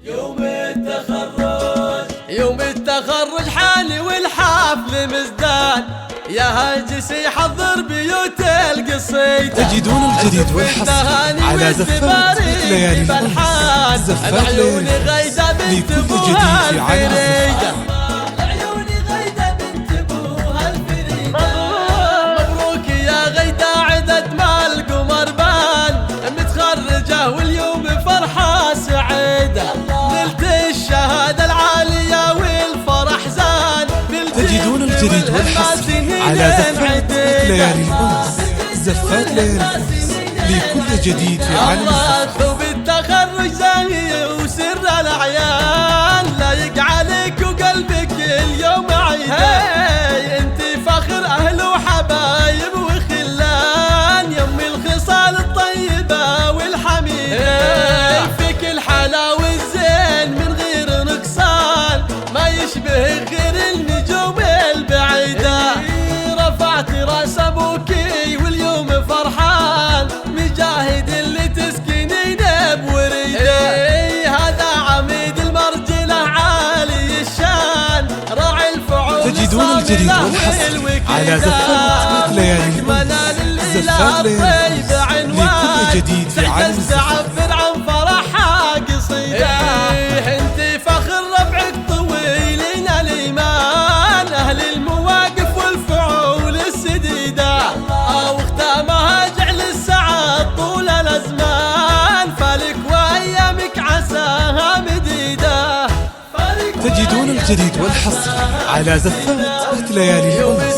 يوم التخرج حالي والحفل مزدان، يا هاجس يحضر بيوت القصيدة. تجدون الجديد والحصر على زفات ليالي الأنس. زفات العيون غيدة بنت ابوها الفريدة. مبروك يا غيدة عدد ما القمر بان، متخرجة واليوم فرحة سعيدة. نلت الشهادة العالية والفرح زان. تجدون الجديد والحصر على زفات ليالي الأنس. زفات ليالي الأنس لكل جديد في عالم الزفات. ثوب التخرج زاهي وسر الأعيان، لايق عليك وقلبك اليوم عيدان. انت فخر أهل وحبايب وخلان، يم الخصال الطيبة والحميدة. فيك الحلا والزين من غير نقصان، ما يشبه غير النجوم البعيدة. رفعت راس أبوكي واليوم فرحان، مجاهد اللي تسكنين بوريده. هذا عميد المرجلة عالي الشان، راعي الفعول. تجدون الجديد والحصر على زفات ليالي الأنس. زفات ليالي الأنس لكل جديد في عالم الزفات. تعبر عن فرحها قصيدة. انت فخر ربعك طويلين الإيمان، أهل المواقف والفعول السديدة. واختامها جعل السعاد طول الأزمان، فالك وأيامك عساها مديدة. تجدون الجديد والحصر على زفات ليالي الأنس.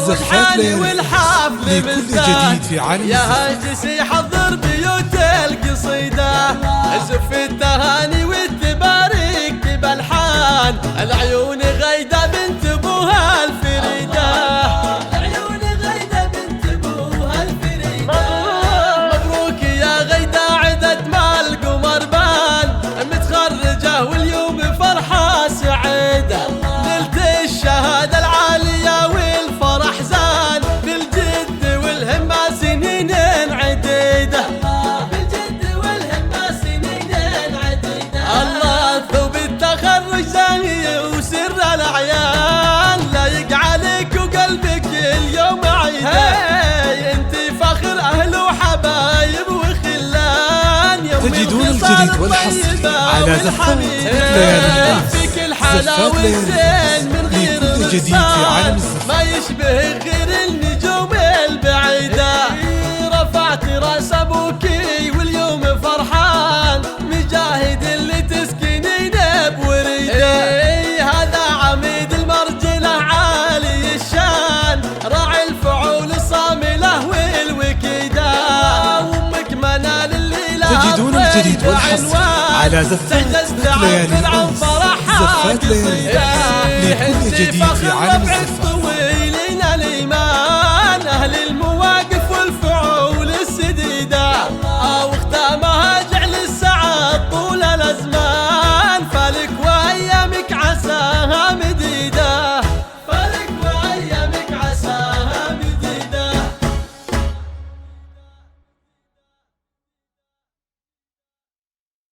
زفات ليالي الأنس لكل جديد في عالم يا الزفات. هاجس يحضر بيوت القصيدة، زف التهاني والتبارك بالحان. العيون غيدة بنت ابوها الفريدة. العيون غيدة بنت ابوها الفريدة. مبروك يا غيدة عدد ما القمر بان، متخرجة واليوم فرحة سعيدة. نلت الشهادة العالية والفرح زان، بالجد والهمة سنين عديدة. بالجد والهمة سنين عديدة. الله ثوب التخرج زاهي وسر الأعيان، لايق عليك وقلبك اليوم عيدان. انت فخر أهل وحبايب وخلان، تجدون الجديد والحصر على زفات ليالي الأنس. فيك الحلا زفات ليالي والزين من غير لكل جديد في عالم الزفات. ما يشبه غير النجوم البعيدة. رفعت راس أبوكي واليوم فرحان، مجاهد اللي تسكنين بوريده. هذا عميد المرجلة عالي الشان، راعي الفعول الصاملة والوكيدة. وامك منال اللي لها تجدون الجديد والحصر على زفات ليالي الأنس. زفات ليالي الأنس لكل جديد في عالم الزفات.